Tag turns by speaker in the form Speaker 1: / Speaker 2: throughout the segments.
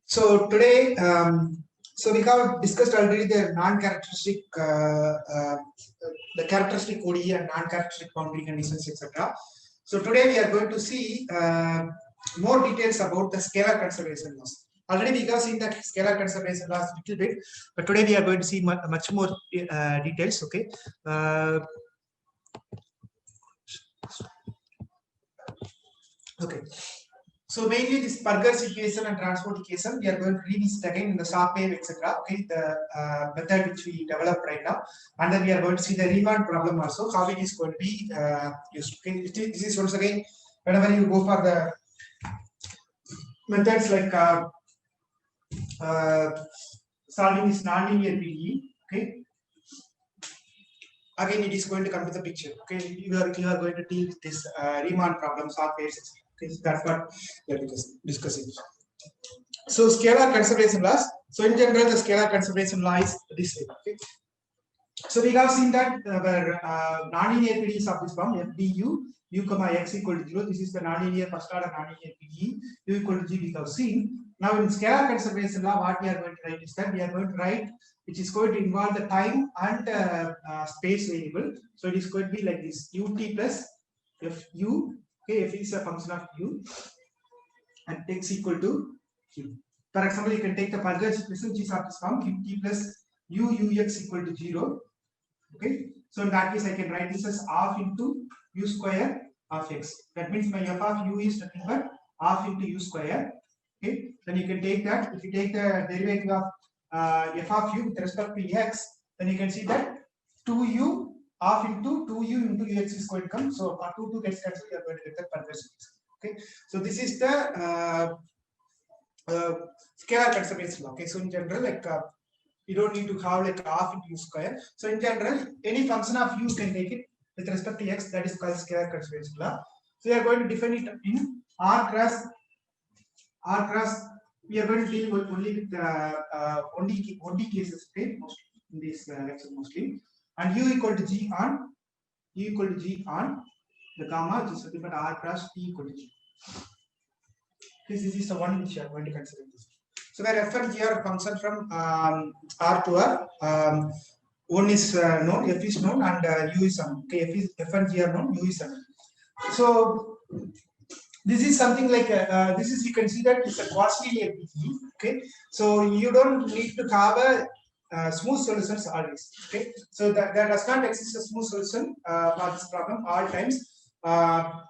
Speaker 1: So today, so we have discussed already the non-characteristic, the characteristic ODE and non-characteristic boundary conditions, etc. So today we are going to see more details about the scalar conservation laws. Already we have seen the scalar conservation laws a little bit, but today we are going to see much more details. Okay. Okay. So mainly this Burger's equation and transport equation, we are going to revisit again in the Sharpe, etc. Okay, the method which we developed right now, and then we are going to see the Riemann problem also, how it is going to be used. Okay, this is once again whenever you go for the methods like solving this nonlinear PDE. Okay, again it is going to come to the picture. Okay, you are going to deal with this Riemann problem, Sharpe, etc. Okay, so that's what we are discussing. So scalar conservation laws. So in general, the scalar conservation law is this way. Okay. So we have seen that our nonlinear PDEs of this form FDU u comma x equal to 0. This is the nonlinear first order nonlinear PDE. U equal to g we have seen. Now in scalar conservation law, what we are going to write is that we are going to write which is going to involve the time and space variable. So it is going to be like this ut plus fu. Okay, f is a function of u and x equal to q. For example, you can take the Burger's equation which is of this form t plus ux equal to 0. Okay, so in that case I can write this as half into u square of x. That means my f of u is nothing but half into u square. Okay, then you can take that. If you take the derivative of f of u with respect to x, then you can see that 2u half into 2u into ux is going to come. So 2 gets cancelled, you are going to get the Burger's equation. Okay, so this is the scalar conservation law. Okay, so in general, like you don't need to have like half into u square. So in general, any function of u can take it with respect to x. That is called scalar conservation law. So we are going to define it in r cross. We are going to deal with only with only cases. Okay, mostly in this lecture mostly. And u equal to g on the gamma, which is nothing but r cross t equal to g. This is the one which you are going to consider this. So where f and g are function from R to R, one is known, f is known, and u is unknown. Okay, f and g are known, u is unknown. So this is something like this is, you can see that it's a quasi-linear PDE. Okay, so you don't need to have a smooth solutions always. Okay, so that there does not exist a smooth solution for this problem all times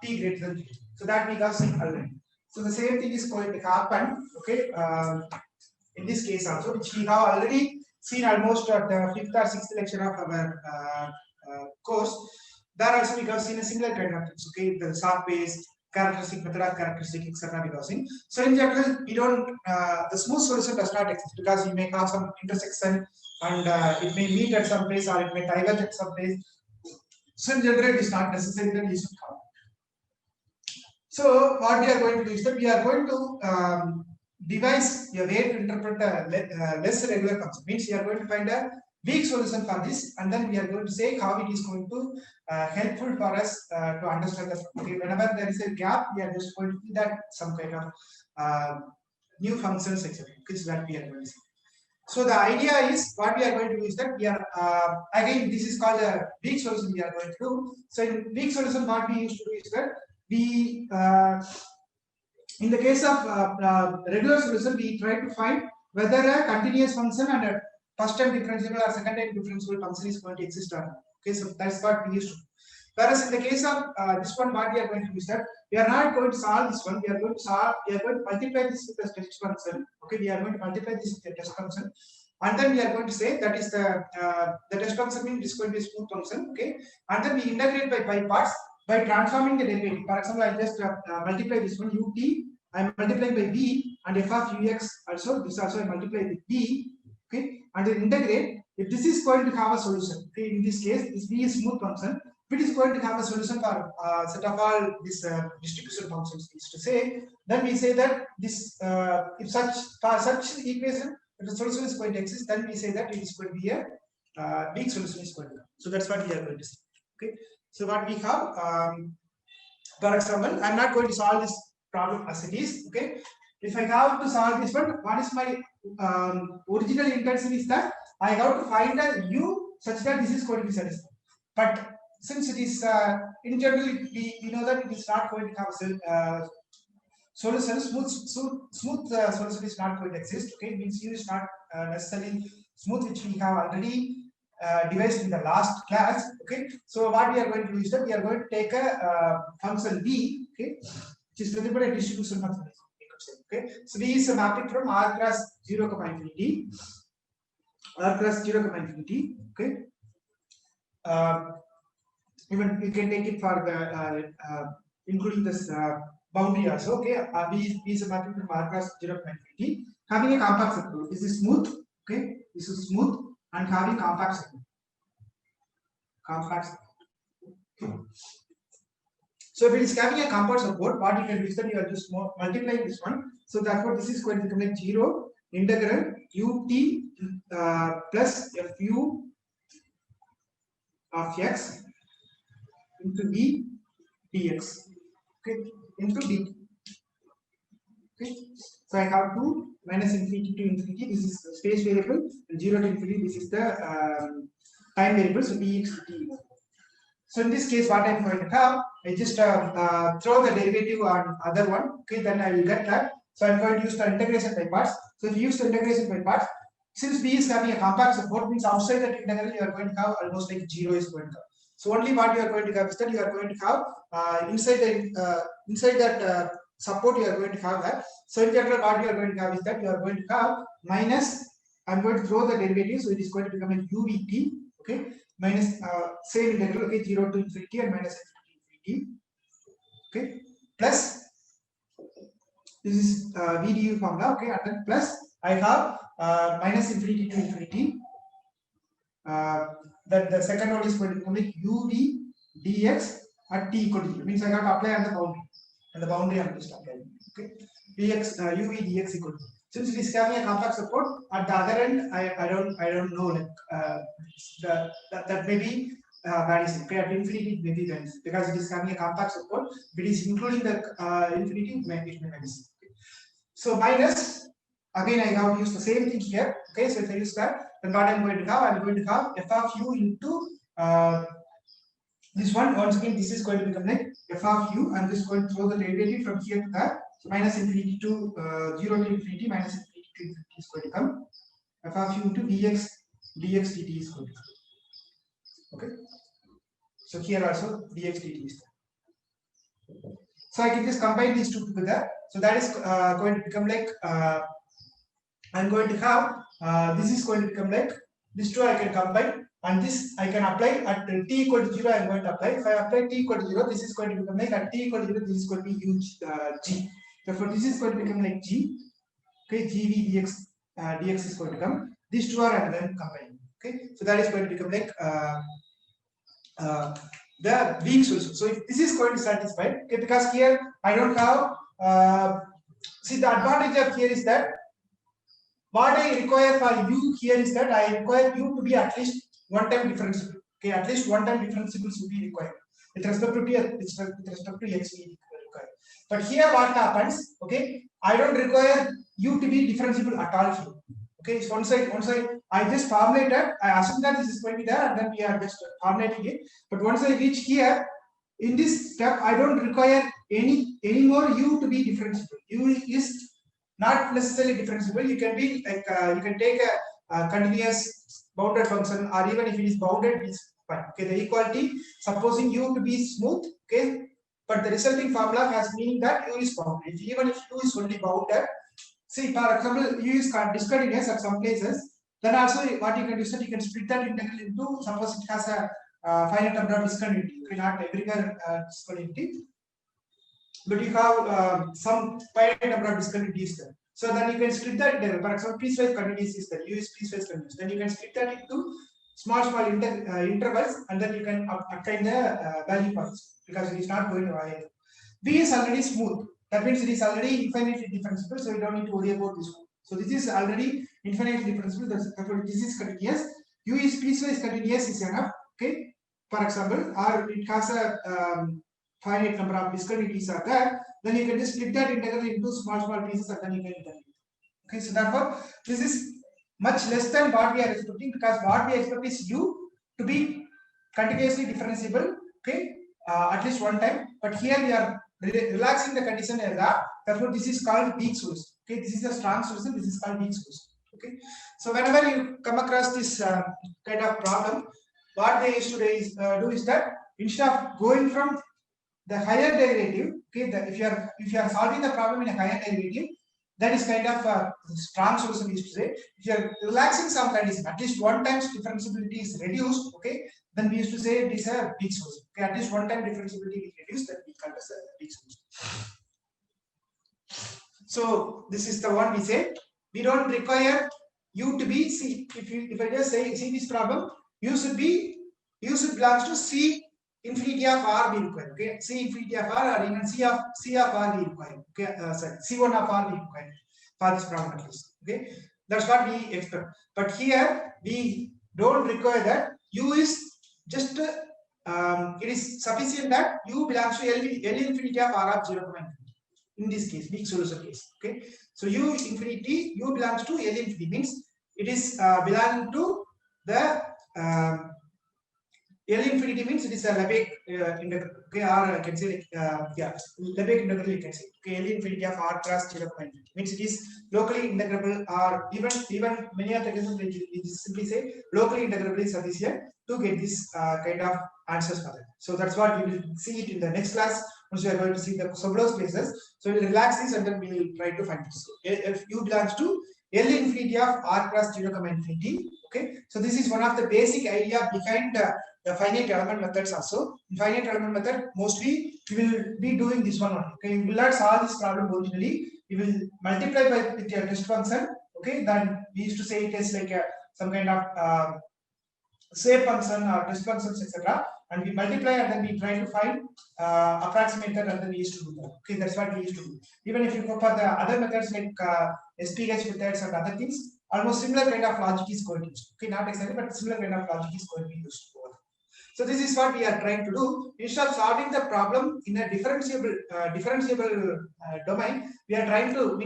Speaker 1: t greater than 0. So that we have seen already. So the same thing is going to happen. Okay, in this case also, which we have already seen almost at the 5th or 6th lecture of our course. There also we have seen a similar kind of things. Okay, the Sharpe, characteristic, method of characteristic, etc. we have seen. So in general, we don't the smooth solution does not exist because you may have some intersection and it may meet at some place or it may diverge at some place. So in general, it is not necessary that you should have. So what we are going to do is that we are going to devise a way to interpret a less regular function. Means we are going to find a weak solution for this, and then we are going to say how it is going to helpful for us to understand the. Okay, whenever there is a gap, we are just going to see that some kind of new functions, etc. Which is what we are going to see. So the idea is what we are going to do is that we are again this is called a weak solution we are going to do. So in weak solution, what we used to do is that we in the case of regular solution, we try to find whether a continuous function and a first time differentiable or second time differentiable function is going to exist or not. Okay, so that's what we used to do. Whereas in the case of this one, what we are going to do is that we are not going to solve this one. We are going to multiply this with the test function. Okay, we are going to multiply this with the test function, and then we are going to say that is the test function means is going to be a smooth function. Okay, and then we integrate by parts by transforming the derivative. For example, I just multiply this one ut. I am multiplying by b and f of ux also. This also I multiply with b. Okay, and then integrate. If this is going to have a solution, okay, in this case, this b is smooth function. If it is going to have a solution for set of all these distribution functions, is to say, then we say that this if such equation, if the solution is going to exist, then we say that it is going to be a weak solution is going to come. So that's what we are going to say. Okay. So what we have, for example, I'm not going to solve this problem as it is. Okay. if I have to solve this one, what is my original intention is that I have to find a u such that this is going to be satisfied. But since it is in general, we know that it is not going to have a solution. Smooth solution is not going to exist. Okay, it means u is not necessarily smooth, which we have already devised in the last class. Okay, so what we are going to do is that we are going to take a function v, okay, which is nothing but a distribution function. Okay, so v is a mapping from r cross 0, infinity, r cross 0, infinity. Okay, even you can take it for the including this boundary also. Okay, v is a mapping from r cross 0, infinity, having a compact circle. This is smooth. Okay, this is smooth and having compact circle. So if it is having a compact support, what you can do is that you are just multiplying this one. So therefore, this is going to become like 0 integral ut plus fu of x into v dx. Okay, into dt. Okay, so I have 2 minus infinity to infinity. This is the space variable, and 0 to infinity. This is the time variable. So dx dt. So in this case, what I'm going to have, I just throw the derivative on other one. Okay, then I will get that. So I'm going to use the integration by parts. So if you use the integration by parts, since v is having a compact support, means outside that integral you are going to have almost like 0 is going to have. So only what you are going to have is that you are going to have inside that support you are going to have that. So in general, what you are going to have is that you are going to have minus. I'm going to throw the derivative, so it is going to become a uvt. Okay, minus same integral. Okay, 0 to infinity and minus infinity. Okay, plus this is VDU formula. Okay, and then plus I have minus infinity to infinity. That the second one is going to become like uv dx at t equal to 0. Means I got to apply on the boundary, and the boundary I'm just applying. Okay, dx uv dx equal to 0. Since it is having a compact support, at the other end, I don't know, like that may be vanishes. Okay, at infinity it may be vanishes because it is having a compact support. If it is including the infinity, it may vanish. Okay. So minus, again I have to use the same thing here. Okay, so if I use that, then what I'm going to have, I'm going to have f of u into this one. Once again, this is going to become like f of u, and this is going to throw the derivative from here to that. So minus infinity to 0 to infinity, minus infinity to infinity is going to come. F of u into dx dt is going to come. Okay. So here also dx dt is there. So I can just combine these two together. So that is going to become like I'm going to have this is going to become like these two I can combine, and this I can apply at t equal to 0. I'm going to apply. If I apply t equal to 0, this is going to become like at t equal to 0, this is going to be u g. Therefore, this is going to become like g. Okay, gv dx dx is going to come. These two are and then combined. Okay, so that is going to become like the weak solution. So if this is going to satisfy, okay, because here I don't have see, the advantage of here is that what I require for u here is that I require u to be at least one time differentiable. Okay, at least one time differentiable should be required with respect to t, with respect to x we require. But here what happens? Okay, I don't require u to be differentiable at all here. Okay, so once I just formulated, I assume that this is going to be there, and then we are just formulating it. But once I reach here, in this step, I don't require any more u to be differentiable. U is not necessarily differentiable. You can be like you can take a continuous bounded function, or even if it is bounded, it's fine. Okay, the equality, supposing u to be smooth, okay, but the resulting formula has meaning that u is bounded. Even if u is only bounded, see, for example, u is discontinuous at some places, then also what you can do is that you can split that integral into, suppose it has a finite number of discontinuity. Okay, not everywhere discontinuity, but you have some finite number of discontinuities there. So then you can split that integral. For example, piecewise continuous is there. U is piecewise continuous. Then you can split that into small intervals, and then you can obtain the value points because it is not going to vary. V is already smooth. That means it is already infinitely differentiable, so you don't need to worry about this one. So this is already infinitely differentiable. Therefore, this is continuous. U is piecewise continuous is enough. Okay. For example, or it has a finite number of discontinuities are there. then you can just split that integral into small pieces and then you can integrate. Okay, so therefore this is much less than what we are expecting, because what we expect is u to be continuously differentiable, okay, at least one time. But here we are relaxing the condition as that. Therefore, this is called weak solution. Okay, this is a strong solution. This is called weak solution. Okay, so whenever you come across this kind of problem, what they used to do is that instead of going from the higher derivative, okay, if you are solving the problem in a higher derivative, that is kind of a strong solution, used to say. If you are relaxing some condition, at least one times differentiability is reduced, okay, then we used to say it is a weak solution. Okay, at least one time differentiability is reduced, that we call as a weak solution. So this is the one we say. We don't require u to be c. If I just say see this problem, u should belongs to c infinity of r be required. Okay, c infinity of r or even c of r be required. Okay, sorry, c1 of r be required for this problem at least. Okay, that's what we expect. But here we don't require that. U is just it is sufficient that u belongs to L infinity of r of 0, in this case, weak solution case. Okay, so u belongs to L infinity, means it is belonging to the L infinity, means it is a Lebesgue integral. Okay, or I can say Lebesgue integral, you can say. Okay, L infinity of r cross 0, means it is locally integrable, or even many of the cases we simply say locally integrable is sufficient to get this kind of answers for that. So that's what we will see it in the next class. Once we are going to see the Sobolev spaces, so we'll relax this and then we will try to find this. If u belongs to L infinity of r cross 0, infinity. Okay, so this is one of the basic idea behind the finite element methods also. In finite element method, mostly we will be doing this one only. Okay, we will not solve this problem originally. We will multiply by with your test function. Okay, then we used to say it is like some kind of shape function or test functions, etc. And we multiply and then we try to find approximator, and then we used to do that. Okay, that's what we used to do. Even if you go for the other methods like SPH methods and other things, almost similar kind of logic is going to be used. Okay, not exactly, but similar kind of logic is going to be used. So this is what we are trying to do. Instead of solving the problem in a differentiable domain, we are trying to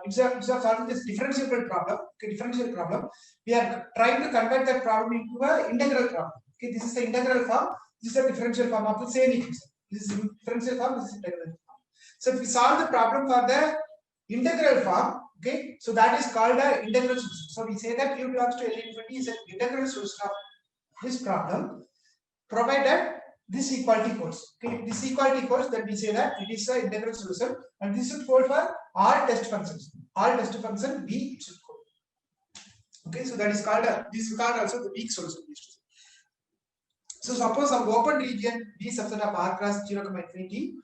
Speaker 1: instead of solving this differentiable problem, okay, differential problem, we are trying to convert that problem into a integral problem. Okay, this is the integral form. This is a differential form of the same equation. This is differential form. This is integral form. So if we solve the problem for the integral form, okay, so that is called a integral solution. So we say that u belongs to L infinity is an integral solution of this problem, provided this equality holds. Okay, this equality holds, then we say that it is an integral solution, and this should hold for all test functions. All test function V should hold. Okay, so that is called this is called also the weak solution. So suppose some open region V subset of R cross 0, infinity,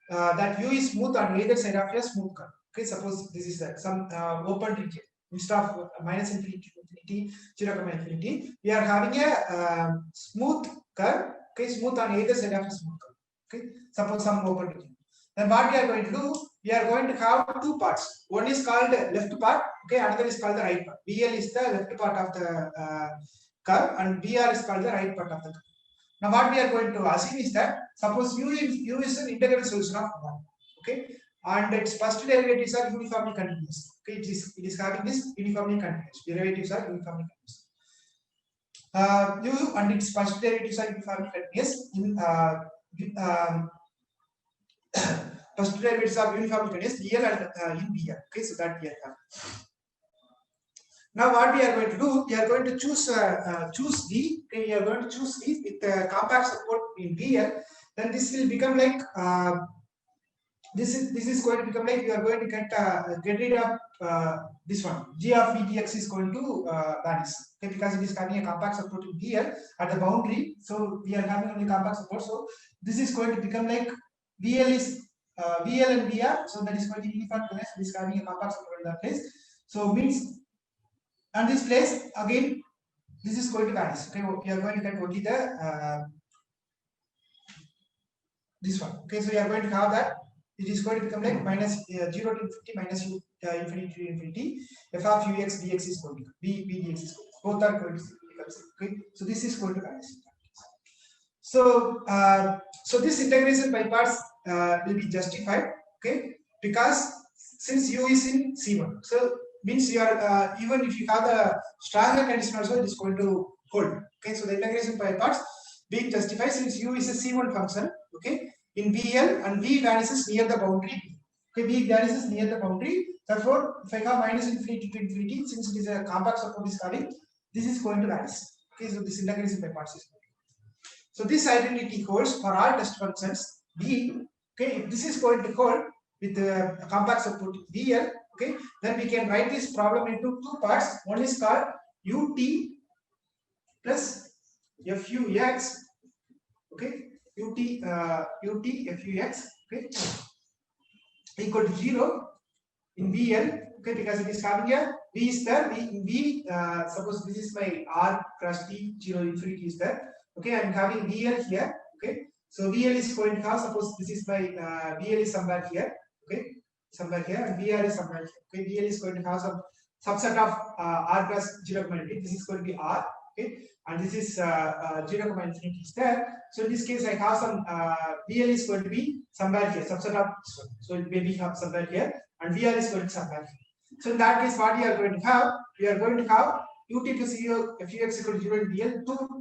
Speaker 1: that U is smooth on either side of a smooth curve. Okay, suppose this is some open region. Instead of minus infinity to infinity, 0, infinity, we are having a smooth curve. Okay, smooth on either side of a smooth curve. Okay, suppose some open region. Then what we are going to do? We are going to have two parts. One is called left part. Okay, another is called the right part. VL is the left part of the curve, and VR is called the right part of the curve. Now what we are going to assume is that suppose U is an integral solution of 1. Okay, and its first derivatives are uniformly continuous. Okay, it is having this uniformly continuous. Derivatives are uniformly continuous. U and its first derivatives are uniformly continuous. First derivatives are uniformly continuous. EL and in BR. Okay, so that we have. Now what we are going to do? We are going to choose D. Okay, we are going to choose D with compact support in BL. Then this will become like this is going to become like you are going to get rid of this one. G of VTX is going to vanish. Okay, because it is having a compact support in BL at the boundary. So we are having only compact support. So this is going to become like VL is VL and VR. So that is going to be uniform place. It is having a compact support in that place. So means, and this place again, this is going to vanish. Okay, we are going to get only the this one. Okay, so we are going to have that. It is going to become like minus 0 to infinity minus u infinity to infinity. F of ux dx is going to b dx is going to, both are going to become same. Okay, so this is going to vanish. So so this integration by parts will be justified. Okay, because since u is in C1, so means you are even if you have the stronger condition also, it is going to hold. Okay, so the integration by parts being justified since u is a C1 function. Okay, in VL and V vanishes near the boundary. Okay, V vanishes near the boundary. Therefore, if I have minus infinity to infinity, since it is a compact support is coming, this is going to vanish. Okay, so this integration by parts is going to. So this identity holds for all test functions V. Okay, if this is going to hold with the compact support VL, okay, then we can write this problem into two parts. One is called ut plus fux. Okay, ut fux. Okay, equal to 0 in VL. Okay, because it is having a V is there. V suppose this is my R cross T 0 infinity is there. Okay, I'm having VL here. Okay, so VL is going to have, suppose this is my VL is somewhere here. Okay, somewhere here, and VR is somewhere here. Okay, VL is going to have some subset of R plus 0, this is going to be R. Okay, and this is 0, infinity is there. So in this case, I have some VL is going to be somewhere here, subset of this one. So it may be somewhere here, and VR is going to somewhere here. So in that case, what we are going to have? We are going to have ut plus fux equal to 0 in VL.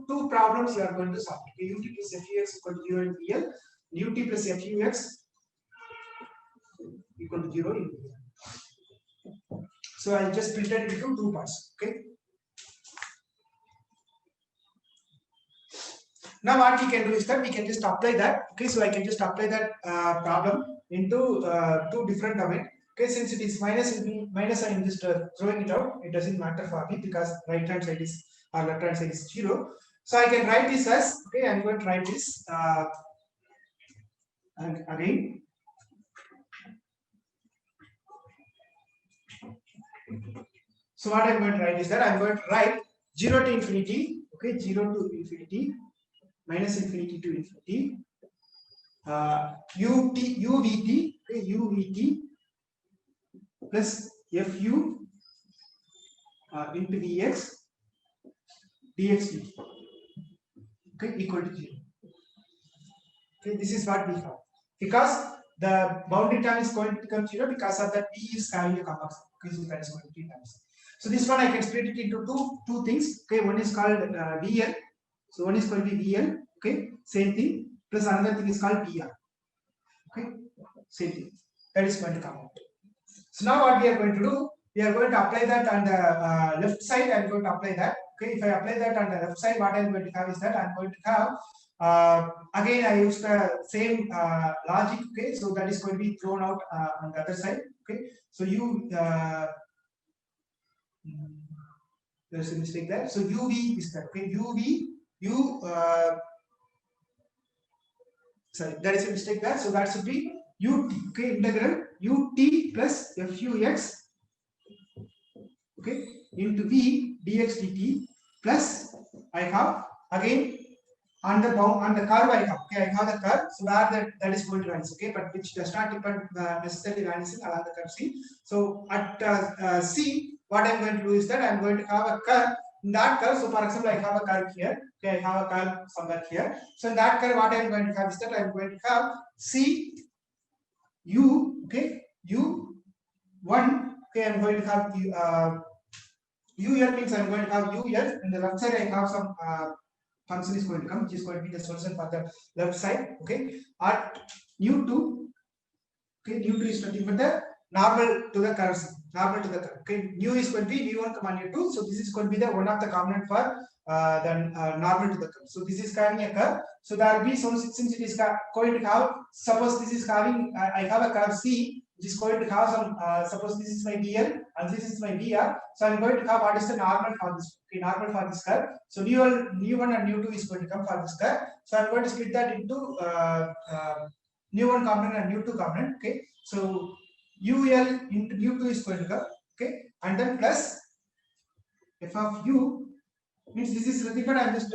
Speaker 1: Two problems we are going to solve. Okay, ut plus fux equal to 0 in VL, and ut plus fux equal to 0 in VL. So I'll just split it into two parts. Okay. Now what we can do is that we can just apply that. Okay, so I can just apply that problem into two different domains. Okay, since it is minus, I am just throwing it out. It doesn't matter for me because right hand side is or left hand side is 0. So I can write this as, okay, I'm going to write this and again. So what I'm going to write is that I'm going to write 0 to infinity. Okay, 0 to infinity, minus infinity to infinity, uvt, okay, uvt plus fu into dx dt, okay, equal to 0. Okay, this is what we have, because the boundary term is going to become 0 because of that p is having a compact. Okay, so that is going to be times. So this one I can split it into two things. Okay, one is called VL. So one is going to be VL. Okay, same thing. Plus another thing is called PR. Okay, same thing. That is going to come out. So now what we are going to do? We are going to apply that on the left side. I am going to apply that. Okay, if I apply that on the left side, what I am going to have is that I am going to have again I use the same logic. Okay, so that is going to be thrown out on the other side. Okay, so there's a mistake there. So UV is that. Okay, sorry, there is a mistake there. So that should be ut. Okay, integral ut plus fux. Okay, into v dx dt plus I have again on the curve I have. Okay, I have the curve. So where that is going to vanish. Okay, but which does not depend necessarily vanishing along the curve C. So at C, what I'm going to do is that I'm going to have a curve. In that curve, so for example, I have a curve here. Okay, I have a curve somewhere here. So in that curve, what I'm going to have is that I'm going to have C U. Okay, U1. Okay, I'm going to have UL means I'm going to have UL. In the left side, I have some function is going to come, which is going to be the solution for the left side. Okay, at nu2. Okay, nu2 is nothing but the normal to the curve. Normal to the curve. Okay, nu is going to be v1 comma nu2. So this is going to be the one of the component for normal to the curve. So this is having a curve. So there will be some, since it is going to have, suppose this is having I have a curve C, which is going to have some suppose this is my VL and this is my VR. So I'm going to have what is the normal for this. Okay, normal for this curve. So nu1 and nu2 is going to come for this curve. So I'm going to split that into nu1 component and nu2 component. Okay, so UL into nu2 is going to come. Okay, and then plus f of u means this is nothing but I'm just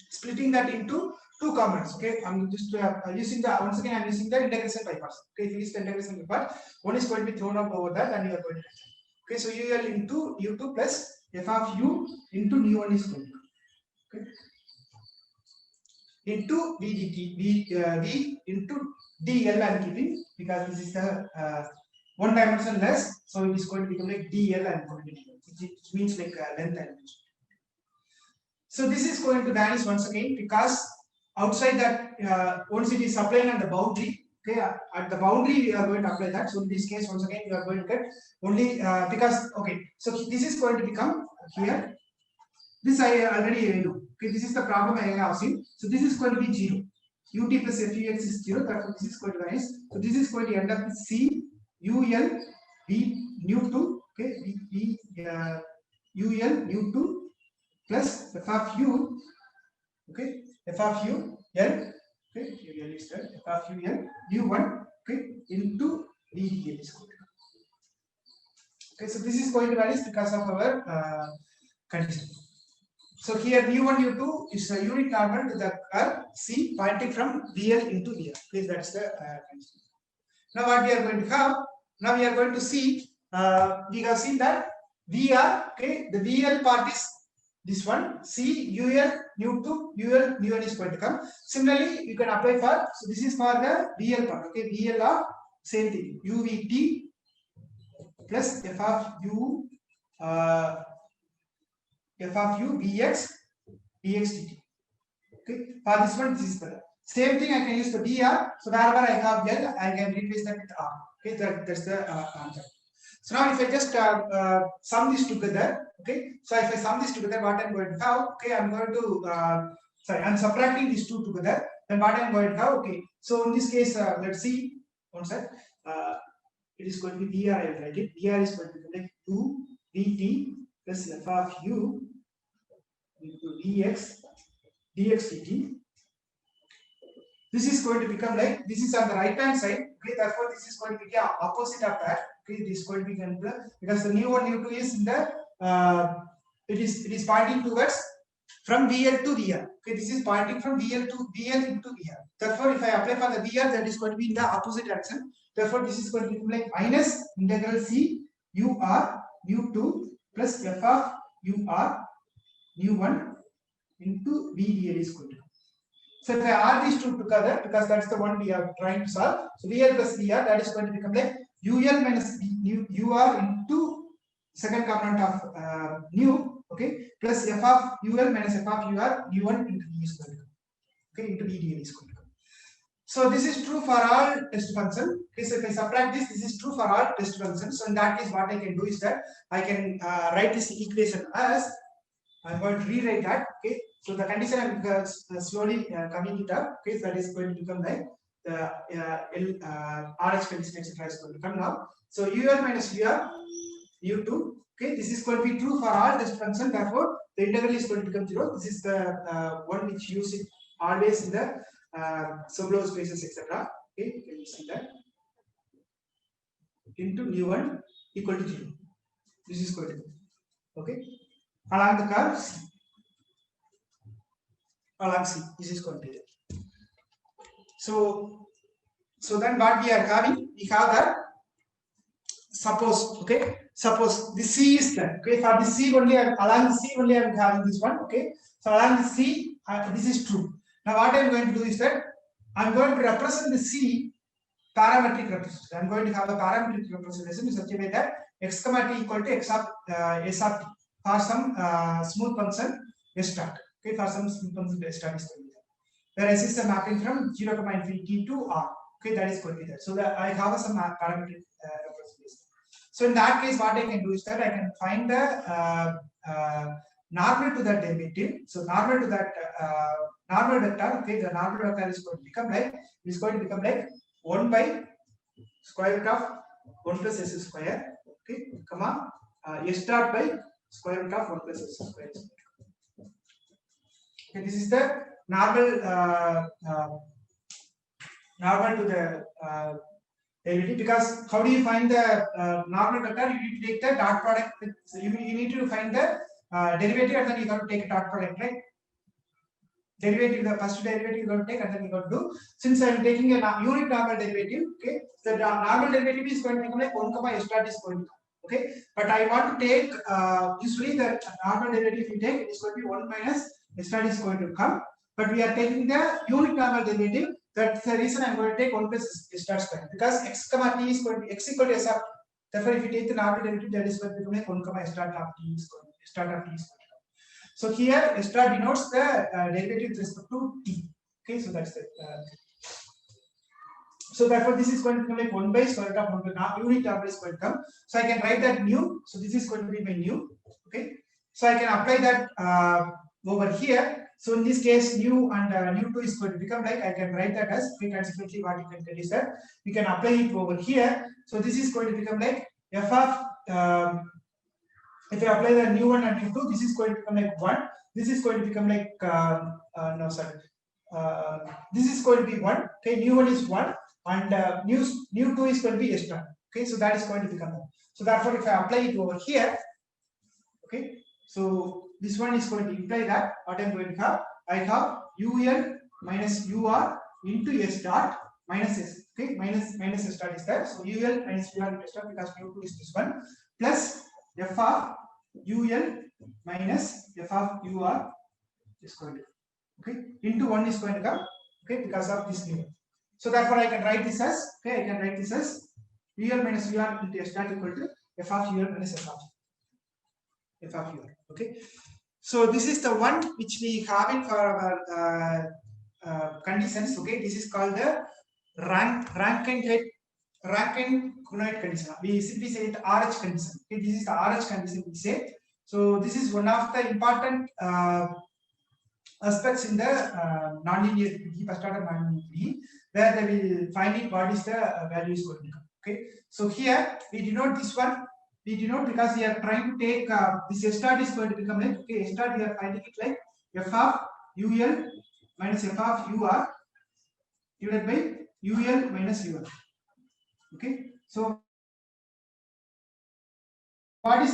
Speaker 1: splitting that into two components. Okay, I'm just using the once again I'm using the integration by parts. Okay, if you use the integration by part, one is going to be thrown out over that, and you are going to. Okay, so UL into u2 plus f of u into nu1 is going to. Okay. into VDT, V into DL I am keeping because this is the one dimension less, so it is going to become like DL I am going to do, which means like length I am using. So this is going to vanish once again because outside that once it is applying on the boundary, okay, at the boundary we are going to apply that. So in this case, once again we are going to get only because okay, so this is going to become here. This I already know. Okay, this is the problem I have seen. So this is going to be 0. Ut plus fux is 0. Therefore, this is going to vanish. So this is going to end up with C ul v nu 2. Okay, ul nu 2 plus f of u. Okay, f of u l. Okay, ul is there. F of u l u1. Okay, into vdl is going to come. Okay, so this is going to vanish because of our condition. So here U1, U2 is a unit normal to the curve C pointing from VL into VR. Please, that's the condition. Now what we are going to have? Now we are going to see. We have seen that VR. Okay, the VL part is this one. C UL U2 UL U1 is going to come. Similarly, you can apply for. So this is for the VL part. Okay, VL of same thing. UVT plus F of U. F of u Vx Vx dt. Okay, for this one, this is the same thing. I can use the Vr. So wherever I have L, I can replace that with R. Okay, that's the answer. So now if I just sum this together, okay. So if I sum this together, what I'm going to have? Okay, I'm going to I'm subtracting these two together. Then what I'm going to have? Okay. So in this case, let's see. One sec. It is going to be Vr. I will write it. Vr is going to be like 2 Vt plus f of u into dx dx dt. This is going to become like, this is on the right hand side. Okay, therefore this is going to be opposite of that. Okay, this is going to be because the nu1 nu2 is in the it is pointing towards from VL to VR. Okay, this is pointing from VL to VL into VR. Therefore, if I apply for the VR, that is going to be in the opposite direction. Therefore, this is going to become like minus integral C ur u2 plus f of ur u1 into VDL is going to come. So if I add these two together, because that's the one we are trying to solve, so VL plus VR, that is going to become like UL minus UR into second component of nu, okay, plus F of UL minus F of UR U1 into V is going to come. Okay, into VDL is going to come. So this is true for all test function. Okay, so if I subtract this, this is true for all test functions. So in that case, what I can do is that I can write this equation as, I'm going to rewrite that. Okay, so the condition I'm slowly coming it up. Okay, so that is going to become like the RH condition, etc. is going to come now. So UL minus UR U2. Okay, this is going to be true for all test function. Therefore, the integral is going to become 0. This is the one which you use it always in the Sobolev spaces, etc. Okay, can you see that? Into nu1 equal to 0. This is going to be okay. Along the curve C. Along C, this is going to be there. So then what we are having, we have that. Suppose, okay, suppose the C is there. Okay, for the C only, along the C only I am having this one. Okay, so along the C, this is true. Now what I am going to do is that I am going to represent the C parametric representation. I am going to have a parametric representation in such a way that x comma t equal to x of s of t for some smooth function s dot. Okay, for some smooth function s dot is going to be there. Where s is a mapping from 0 comma infinity to r. Okay, that is going to be there. So that I have some parametric representation. So in that case, what I can do is that I can find the normal to that derivative. So normal to that normal vector. Okay, the normal vector is going to become like, it is going to become like 1 by square root of 1 plus s square. Okay, comma s dot by square root of 1 plus s square. Okay, this is the normal normal to the derivative, because how do you find the normal vector? You need to take the dot product. So you need to find the derivative and then you got to take a dot product, right? Derivative, the first derivative you got to take and then you got to do. Since I am taking a unit normal derivative, okay, the normal derivative is going to become like 1 comma s dot is going to come. Okay, but I want to take usually the normal derivative you take, it is going to be 1 minus s dot is going to come. but we are taking the unit normal derivative. That's the reason I'm going to take 1 plus s star square, because x comma t is going to be x equal to s of t. Therefore, if you take the normal derivative, that is going to become like 1 comma s star of t is going to, star of t is going to come. So here s star denotes the derivative with respect to t. Okay, so that's the so therefore this is going to become like 1 by square root of 1 by unit term is going to come. So I can write that nu. So this is going to be my nu. Okay, so I can apply that over here. So in this case, nu and nu2 is going to become like, I can write that as, consequently what you can get is that we can apply it over here. So this is going to become like f of if I apply the nu1 and nu2, this is going to become like 1. This is going to become like no sorry, this is going to be 1. Okay, nu1 is 1 and nu2 is going to be s star. Okay, so that is going to become 1. So therefore, if I apply it over here, okay, so this one is going to imply that what I'm going to have, I have ul minus ur into s dot minus s. Okay, minus s dot is there. So ul minus ur into s dot, because nu2 is this one, plus f of ul minus f of ur is going to, okay, into 1 is going to come, okay, because of this new. So therefore I can write this as, okay, I can write this as ul minus ur into s dot equal to f of ul minus f of ur. Okay, so this is the one which we have it for our conditions. Okay, this is called the Rankine-Conoid condition. We simply say it RH condition. Okay, this is the RH condition we say. So this is one of the important aspects in the nonlinear PDE, first order nonlinear PDE, where they will find it what is the value is going to come. Okay, so here we denote this one. We denote because we are trying to take this s star is going to become like, okay, s star we are finding it like f of ul minus f of ur divided by ul minus ur. Okay, so what is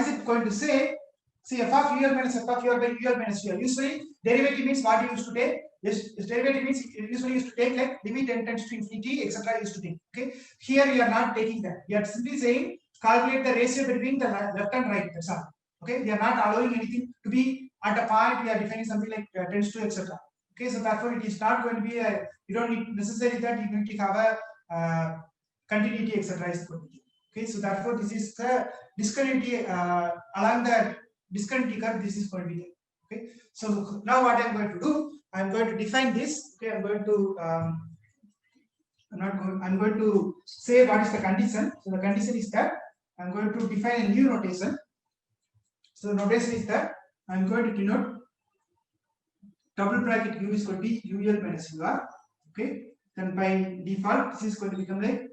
Speaker 1: it going to say? See, f of ul minus f of ur by ul minus ur. Usually derivative means what you used to take. Yes, derivative means usually used to take like limit n tends to infinity, etc. used to take. Okay, here we are not taking that. We are simply saying calculate the ratio between the left and right. That's all. Okay, we are not allowing anything to be at a point. We are defining something like tends to, etc. Okay, so therefore it is not going to be a, you don't need necessarily that you need to have a continuity, etc. is going to be. Okay, so therefore this is the discontinuity along the discontinuity curve. This is going to be there. Okay, so now what I'm going to do, I'm going to define this. Okay, I'm going to I'm going to say what is the condition. So the condition is that I'm going to define a new notation. So the notation is that I'm going to denote double bracket u is going to be ul minus ur. Okay, then by default this is going to become like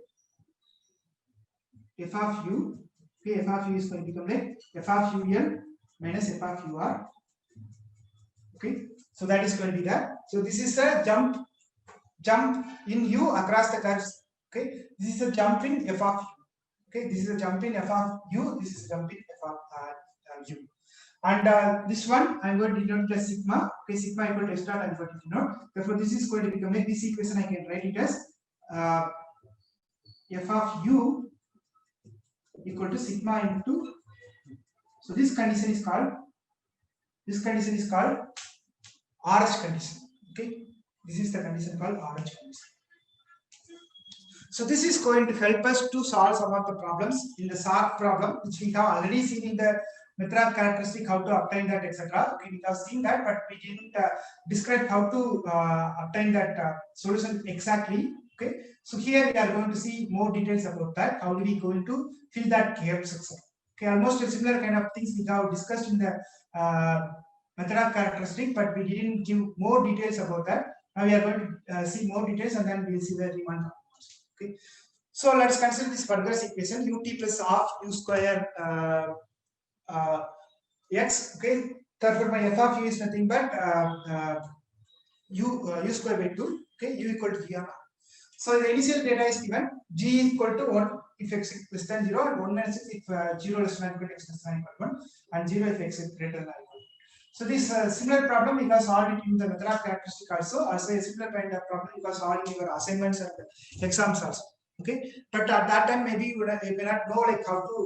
Speaker 1: f of u. Okay, f of u is going to become like f of ul minus f of ur. Okay, so that is going to be that. So this is a jump in u across the curves. Okay, this is a jump in f of u. Okay, this is a jump in f of u. This is a jump in f of u. And this one I'm going to denote as sigma. Okay, sigma equal to s dot I'm going to denote. Therefore, this is going to become like this equation. I can write it as f of u equal to sigma into. So this condition is called RH condition. Okay, this is the condition called RH condition. So this is going to help us to solve some of the problems in the SARC problem, which we have already seen in the method of characteristic, how to obtain that, etc. Okay, we have seen that, but we didn't describe how to obtain that solution exactly. Okay, so here we are going to see more details about that. How do we going to fill that gaps, etc. Okay, almost a similar kind of things we have discussed in the method of characteristic, but we didn't give more details about that. Now we are going to see more details, and then we will see the Riemann. Okay, so let's consider this Burgers equation: ut plus half u square x. Okay, therefore my f of u is nothing but u square by 2. Okay, u equal to g of r. So the initial data is given: g equal to 1 if x is less than 0, and 1 minus x if 0 less than equal to x less than equal to 1, and 0 if x is greater than equal to 1. So this similar problem we have solved it in the method of characteristic also a similar kind of problem you have solved in your assignments and exams also. Okay, but at that time maybe you may not know like how to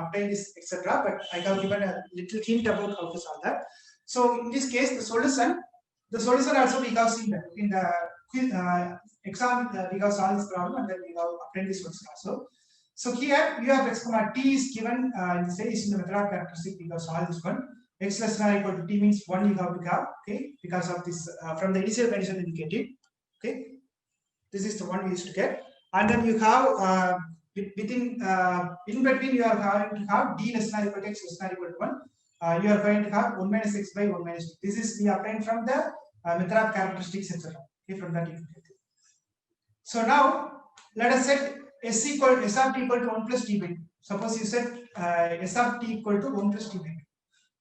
Speaker 1: obtain this, etc. But I have given a little hint about how to solve that. So in this case, the solution The solution also we have seen that in the exam we have solved this problem and then we have obtained this solution also. So here u of x comma t is given in the series in the method of characteristic we have solved this one. X less than or equal to t means 1 you have to have, okay, because of this from the initial condition indicated, okay. This is the one we used to get, and then you have within in between you are having to have d less than or equal to x less than or equal to 1. You are going to have 1 minus x by 1 minus 2. This is we obtained from the method of characteristics, etc. Okay, from that you can get it. So now let us set s of t equal to 1 plus t by 2. Suppose you set s of t equal to 1 plus t by 2.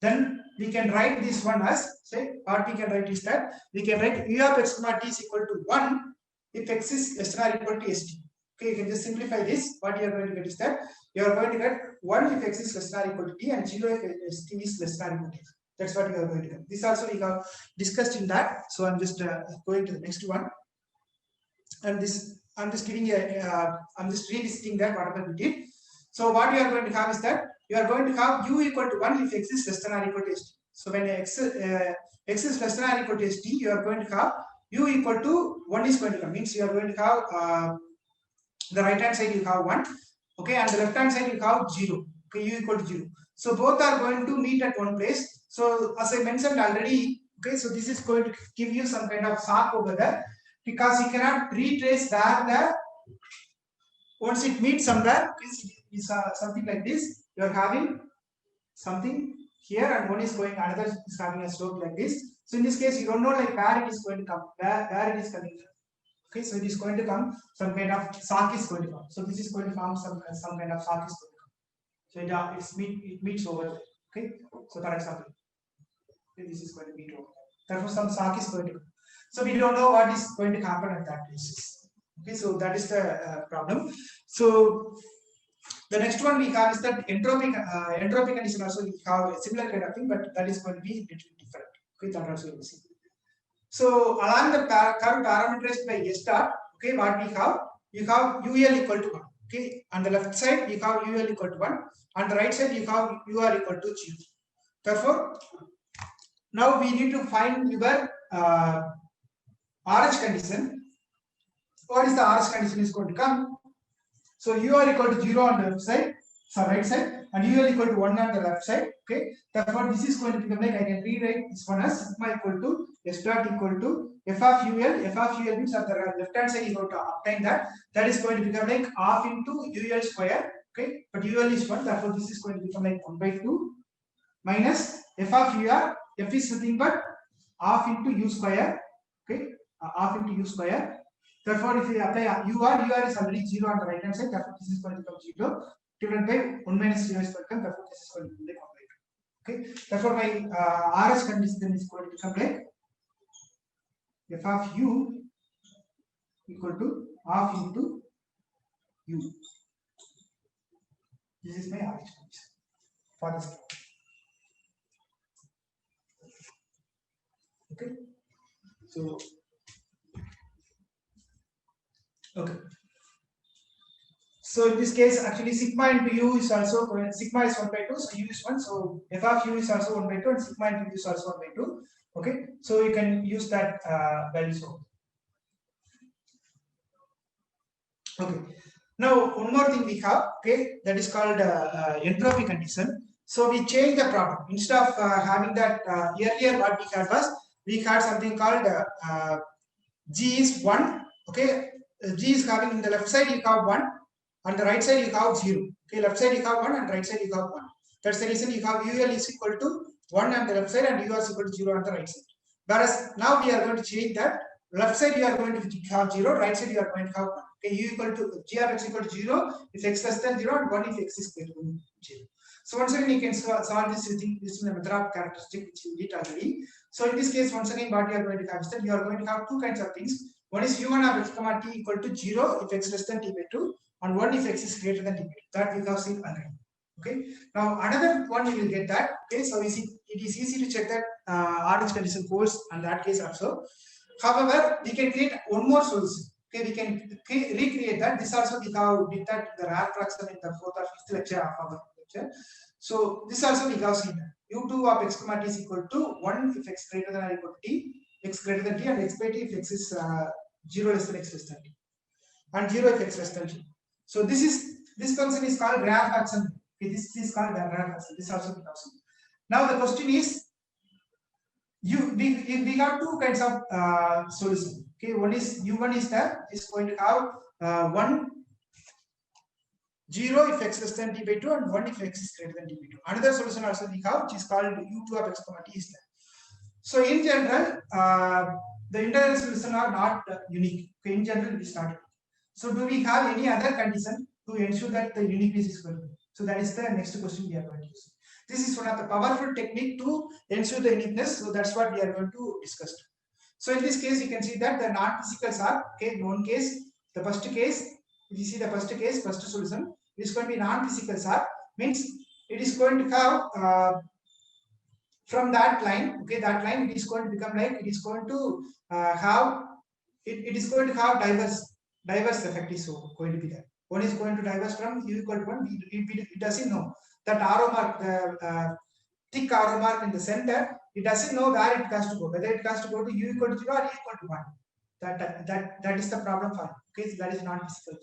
Speaker 1: Then we can write this one as, say, what we can write is that we can write u of x comma t is equal to 1 if x is less than or equal to st. Okay, you can just simplify this. What you are going to get is that you are going to get 1 if x is less than or equal to t and 0 if st is less than or equal to t. That's what you are going to get. This also we have discussed in that. So I'm just going to the next one. And this I'm just giving a I'm just revisiting that whatever we did. So what you are going to have is that you are going to have u equal to 1 if x is less than or equal to st. So when x is less than or equal to st, you are going to have u equal to 1 is going to come. Means you are going to have the right hand side you have 1, okay, and the left hand side you have 0, okay, u equal to 0. So both are going to meet at one place. So as I mentioned already, okay, so this is going to give you some kind of sock over there, because you cannot retrace where the once it meets somewhere, is something like this. You are having something here and one is going, another is having a slope like this. So in this case you don't know like where it is going to come, where it is coming from. Okay, so it is going to come, some kind of sock is going to come. So this is going to form some kind of sock is going to come. So it meets over there. Okay, so for example, okay, this is going to meet over there. Therefore, some sock is going to come. So we don't know what is going to happen at that basis. Okay, so that is the problem. So the next one we have is that entropy condition. Also we have a similar kind of thing, but that is going to be a little different. Okay, that also you will see. So along the curve parameterized by s dot, okay, what we have, you have ul equal to 1. Okay, on the left side you have ul equal to 1, on the right side you have ur equal to 0. Therefore, now we need to find your RH condition. What is the RH condition is going to come? So ur equal to 0 on the left side, so right side, and ul equal to 1 on the left side. Okay, therefore this is going to become like, I can rewrite this one as sigma equal to s dot equal to f of ul. F of ul means at the left hand side you have to obtain that. That is going to become like half into ul square. Okay, but ul is 1, therefore this is going to become like 1 by 2 minus f of ur. F is nothing but half into u square. Okay, half into u square. Therefore, if we apply ur is already 0 on the right hand side, therefore this is going to become 0 divided by 1 minus 0 is going to come, therefore this is going to be like 1 by 2. Okay, therefore my RH condition is going to become like f of u equal to half into u. This is my RH condition for this. Okay, so okay. So in this case, actually sigma into u is also going, sigma is 1 by 2, so u is 1. So f of u is also 1 by 2 and sigma into u is also 1 by 2. Okay, so you can use that value. So okay, now one more thing we have, okay, that is called entropy condition. So we change the problem. Instead of having that earlier what we had was, we had something called g is 1. Okay, g is having in the left side you have 1, on the right side you have 0. Okay, left side you have 1 and right side you have 1. That's the reason you have ul is equal to 1 on the left side and u is equal to 0 on the right side. Whereas now we are going to change that. Left side you are going to have 0, right side you are going to have 1. Okay, u equal to g of x equal to 0 if x less than 0 and 1 if x is greater than 0. So once again you can solve this using the method of characteristic which you did already. So in this case, once again what you are going to have is that you are going to have two kinds of things. One is u1 of x comma t equal to 0 if x less than t by 2 and 1 if x is greater than t by 2. That we have seen already. Okay. Now another one you will get that. Okay, so it is easy to check that RH condition holds on that case also. However, we can create one more solution. Okay, we can recreate that. This also we have did that the rare fraction in the 4th or 5th lecture of our lecture. So this also we have seen that u2 of x comma t is equal to 1 if x greater than or equal to t x greater than t, and x by t if x is 0 less than x less than t, and 0 if x less than t. So this function is called Raphacson. Okay, this is called Raphacson. This also becomes. Now the question is, we got two kinds of solution. Okay, one is u1 is that is going to have 1 0 if x less than t by 2 and 1 if x is greater than t by 2. Another solution also we have, which is called u2 of x comma t is there. So in general, the integral solution are not unique. Okay, in general, it is not unique. So do we have any other condition to ensure that the uniqueness is going to be? So that is the next question we are going to use. This is one of the powerful technique to ensure the uniqueness. So that's what we are going to discuss. So in this case, you can see that the non-physicals are, okay, known case. The first case, if you see the first case, first solution, it is going to be non-physicals are, means it is going to have from that line, okay, that line it is going to become like, it is going to have, it is going to have diverse effect is going to be there. One is going to diverse from u equal to 1, it doesn't know that arrow mark, the thick arrow mark in the center, it doesn't know where it has to go, whether it has to go to u equal to 0 or u equal to 1. That is the problem for it. Okay, so that is not physical.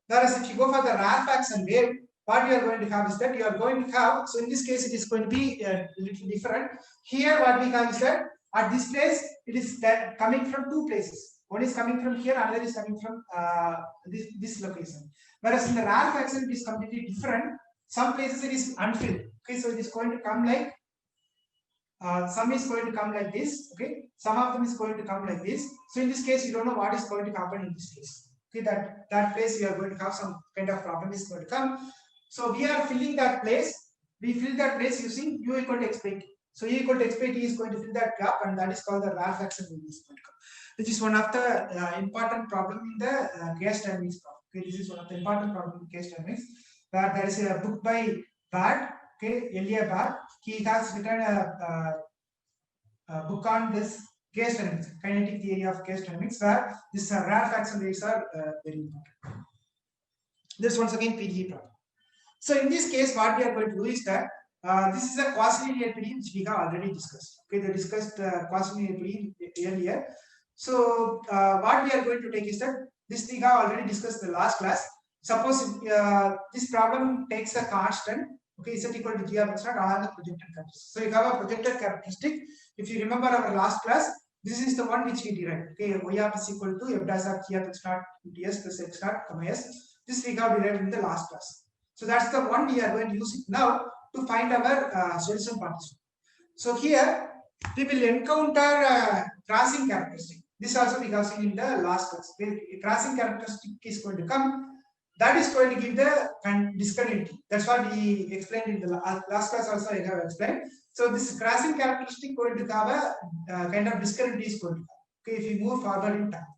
Speaker 1: Whereas if you go for the Raphacson wave, what you are going to have is that you are going to have, so in this case it is going to be a little different. Here what we have is that at this place it is coming from two places. One is coming from here, another is coming from this location. Whereas in the Raphacson it is completely different. Some places it is unfilled. Okay, so it is going to come like some is going to come like this. Okay, some of them is going to come like this. So in this case, you don't know what is going to happen in this case. Okay, that place you are going to have some kind of problem is going to come. So we are filling that place. We fill that place using u equal to x by t. So u equal to x by t is going to fill that gap, and that is called the Raphacson wave, which is one of the important problem in the gas dynamics problem. Okay, this is one of the important problem in gas dynamics, where there is a book by Bad. Okay, Elia Bad. He has written a book on this gas dynamics, kinetic theory of gas dynamics, where this Raphacson waves are very important. This once again PDE problem. So in this case, what we are going to do is that this is a quasi-linear PDE which we have already discussed. Okay, they discussed quasi-linear PDE earlier. So what we are going to take is that this we have already discussed in the last class. Suppose this problem takes a constant. Okay, z equal to g of x naught along the projected characteristic. So you have a projected characteristic. If you remember our last class, this is the one which we derived. Okay, y of s equal to f dash of g of x naught into s plus x naught comma s. This we have derived in the last class. So that's the one we are going to use it now to find our solution partition. So here we will encounter crossing characteristic. This also we have seen in the last class. A crossing characteristic is going to come. That is going to give the discontinuity. That's what we explained in the last class also I have explained. So this crossing characteristic going to have a kind of discontinuity is going to come. Okay, if you move forward in time.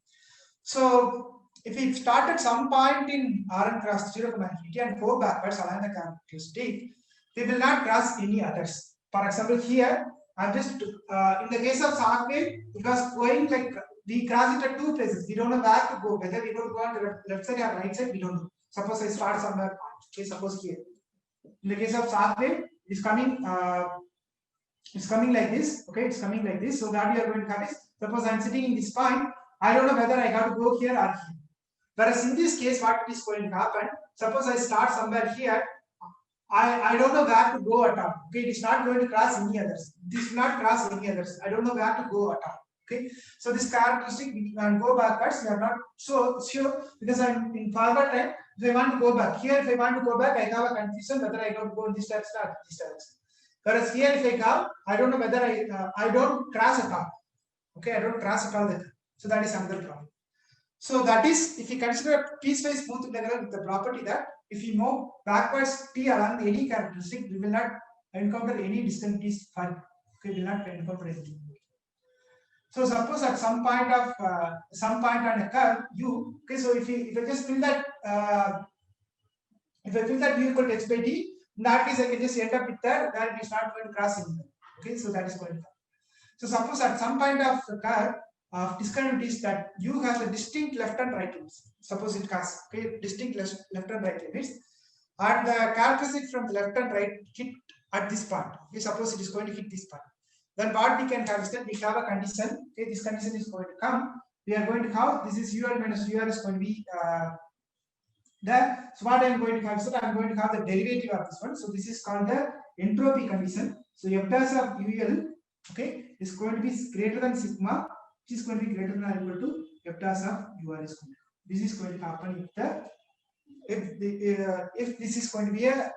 Speaker 1: So if we start at some point in Rn cross 0, infinity and go backwards along the characteristic, we will not cross any others. For example, here I'm just in the case of Sag wave, it was going like we cross it at two places. We don't know where to go. Whether we go on the left side or right side, we don't know. Suppose I start somewhere. Okay, suppose here. In the case of Sag wave, it's coming like this. Okay, it's coming like this. So what we are going to have is, suppose I'm sitting in this point. I don't know whether I have to go here or here. Whereas in this case, what is going to happen? Suppose I start somewhere here. I don't know where to go at all. Okay, it is not going to cross any others. This will not cross any others. I don't know where to go at all. Okay, so this characteristic we can go backwards. We are not so sure because I'm in forward time. If I want to go back here, if I want to go back, I have a confusion whether I don't go in this direction or this direction. Whereas here, if I come, I don't know whether I don't cross at all. Okay, I don't cross at all. So that is another problem. So that is, if you consider piecewise smooth integral with the property that if you move backwards t along any characteristic, we will not encounter any discontinuities. Okay, we will not encounter anything. So suppose at some point on a curve u, okay, so if I just fill that if I fill that u equal to x by t, in that case I can just end up with that it is not going to cross anything. Okay, so that is going to come. So suppose at some point of the curve of discontinuities that u has a distinct left and right limits. Suppose it has distinct left and right limits, and the characteristic from the left and right hit at this point. Okay, suppose it is going to hit this point. then what we can have is that we have a condition. Okay, this condition is going to come. We are going to have this is UL minus UR is going to be there. So what I am going to have is that I am going to have the derivative of this one. So this is called the entropy condition. So f dash of UL, okay, is going to be greater than sigma, which is going to be greater than or equal to f dash of UR is going to. This is going to happen if this is going to be a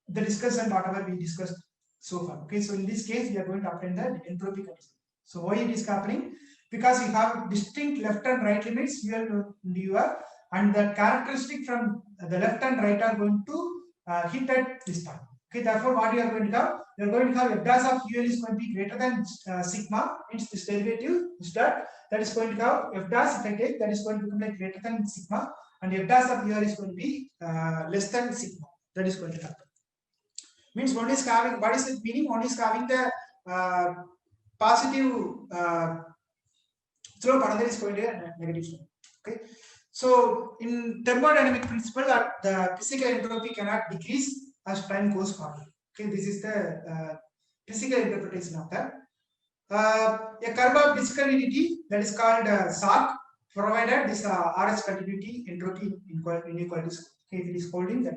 Speaker 1: the discussion whatever we discussed so far. Okay, so in this case we are going to obtain the entropy condition. So why it is happening? Because you have distinct left and right limits UL and UR, and the characteristic from the left and right are going to hit at this point. Okay, therefore what you are going to have? You are going to have f dash of UL is going to be greater than sigma, means this derivative is that is going to have f dash, if I take, that is going to become like greater than sigma, and f dash of UR is going to be less than sigma. That is going to happen. Means one is having, what is it meaning? One is having the positive slope, another is going to a negative slope. Okay, so in thermodynamic principle, the physical entropy cannot decrease as time goes forward. Okay, this is the physical interpretation of that. A curve of discontinuity, that is called SARC, provided this RS continuity entropy inequalities. Okay, if it is holding that.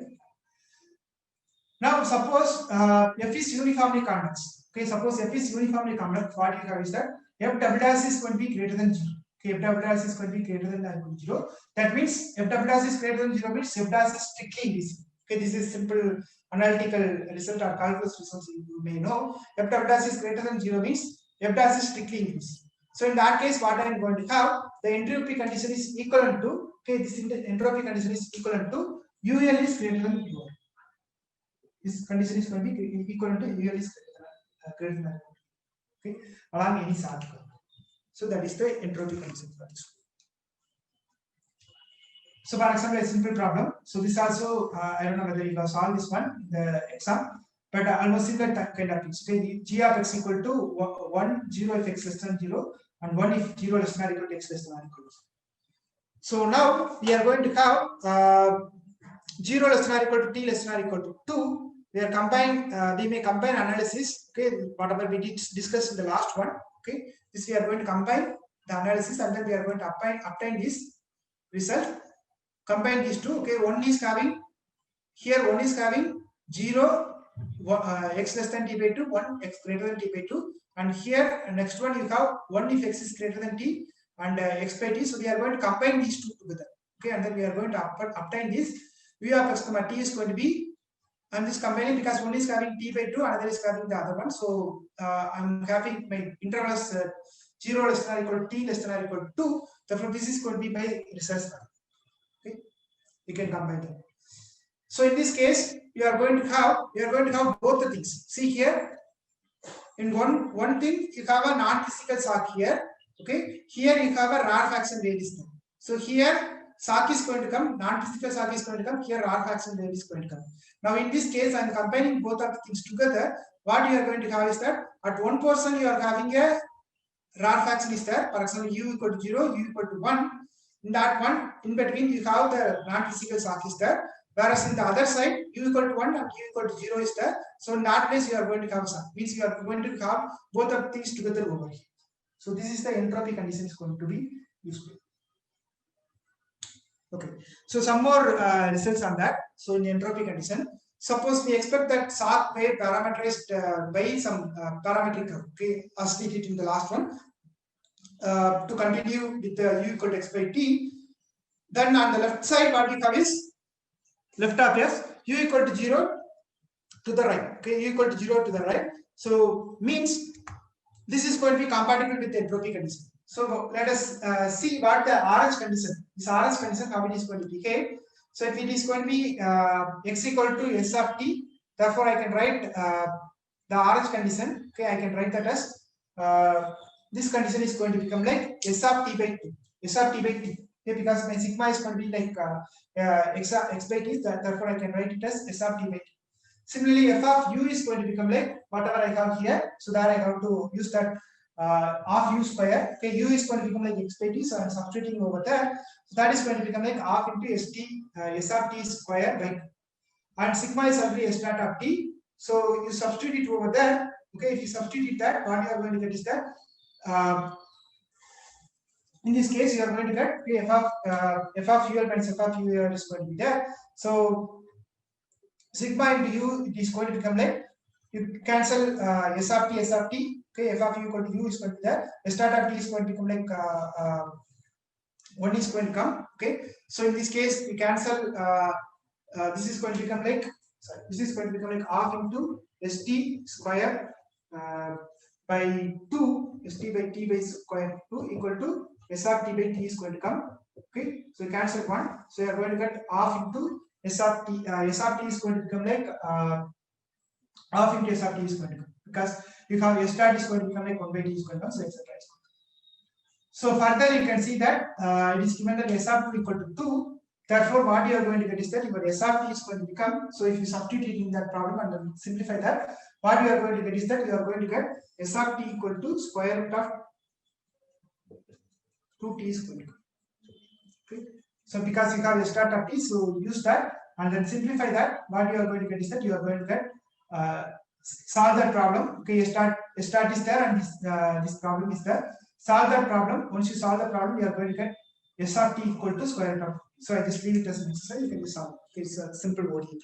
Speaker 1: Now suppose f is uniformly convex. Okay, suppose f is uniformly convex, what you have is that f double dash is going to be greater than 0. Okay, f double dash is going to be greater than or equal to 0. That means f double dash is greater than 0 means f dash is strictly increasing. Okay, this is simple analytical result or calculus results you may know. F double dash is greater than 0 means f dash is strictly increasing. So in that case, what I am going to have, the entropy condition is equivalent to, okay, this entropy condition is equivalent to UL is greater than UR. This condition is going to be equivalent to UL is greater than, okay, along any SARC curve. So that is the entropy condition for this. So for example, a simple problem. So this also, I don't know whether you have solved this one in the exam, but almost similar kind of things. Okay, g of x equal to 1, 0 if x less than 0, and 1 if 0 less than or equal to x less than or equal to. So now we are going to have 0 less than or equal to t less than or equal to 2. We are we may combine analysis. Okay, whatever we did discuss in the last one. Okay, this we are going to combine the analysis, and then we are going to obtain this result. Combine these two. Okay, one is having here, one is having 0 x less than t by 2, 1 x greater than t by 2, and here next one you have 1 if x is greater than t and x by t. So we are going to combine these two together. Okay, and then we are going to obtain this v of x comma t is going to be, and this combining because one is having t by 2, another is having the other one. So I'm having my intervals 0 less than or equal to t less than or equal to 2. Therefore, this is going to be my research. Okay, you can combine them. So in this case, we are going to have both the things. See here, in one thing you have a non-physical SARC here. Okay, here you have a rarefaction radius. So here SARC is going to come, non-physical SARC is going to come. Here rarefaction radius is going to come. Now in this case, I am combining both of the things together. What you are going to have is that at one portion you are having a rarefaction is there. For example, u equal to 0, u equal to 1. In that one, in between you have the non-physical SARC is there. Whereas in the other side, u equal to 1 and u equal to 0 is there. So in that place, you are going to have SARC. Means you are going to have both of things together over here. So this is the entropy condition is going to be useful. Okay. So some more results on that. So in the entropy condition, suppose we expect that SARC wave parameterized by some parametric curve. Okay, as we did in the last one. To continue with the u equal to x by t. Then on the left side, what we have is left of f, u equal to 0 to the right. Okay, u equal to 0 to the right. So means this is going to be compatible with the entropy condition. So let us see what the RH condition, this RH condition, how it is going to behave. So if it is going to be x equal to s of t, therefore I can write the RH condition. Okay, I can write that as this condition is going to become like s of t by 2, s of t by t. Okay, because my sigma is going to be like x by t, therefore I can write it as s of t by t. Similarly, f of u is going to become like whatever I have here. So that I have to use that half u square. Okay, u is going to become like x by t. So I'm substituting over there. So that is going to become like half into s of t square by 2. And sigma is already s dot of t. So you substitute it over there. Okay, if you substitute that, what you are going to get is that in this case you are going to get f of UL minus f of UL is going to be there. So sigma into u, it is going to become like, you cancel s of t. Okay, f of u equal to u is going to be there. S dot of t is going to become like 1 is going to come. Okay, so in this case we cancel this is going to become like, sorry, this is going to become like half into st square by 2, st by t by square 2 equal to s of t by t is going to come. Okay, so you cancel 1, so you are going to get half into s of t. S of t is going to become like half into s of t is going to come, because you have s dot is going to become like 1 by t is going to come, so etc. So further you can see that it is given that s of 2 equal to 2. Therefore, what you are going to get is that your s of t is going to become, so if you substitute it in that problem and then simplify that, what you are going to get is that you are going to get s of t equal to square root of 2t is going to come. Okay. So because you have s dot of t, so use that and then simplify that. What you are going to get is that you are going to get solve that problem. Okay, s dot is there and this problem is there. Solve that problem. Once you solve the problem, you are going to get s of t equal to square root of. So I just leave it as an exercise. You can just solve. It's a simple ODE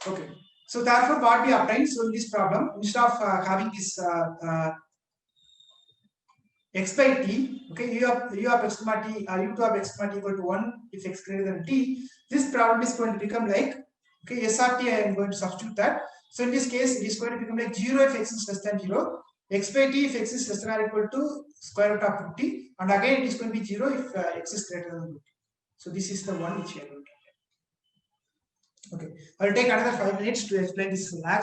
Speaker 1: problem. Okay. So therefore, what we obtain, so in this problem, instead of having this x by t, okay, u of x comma t or u2 of x comma t equal to 1 if x greater than t, this problem is going to become like, okay, s of t I am going to substitute that. So in this case, it is going to become like 0 if x is less than 0, x by t if x is less than or equal to square root of 50, and again it is going to be 0 if x is greater than 50. So this is the one which we are going to get. Okay, I will take another 5 minutes to explain this lax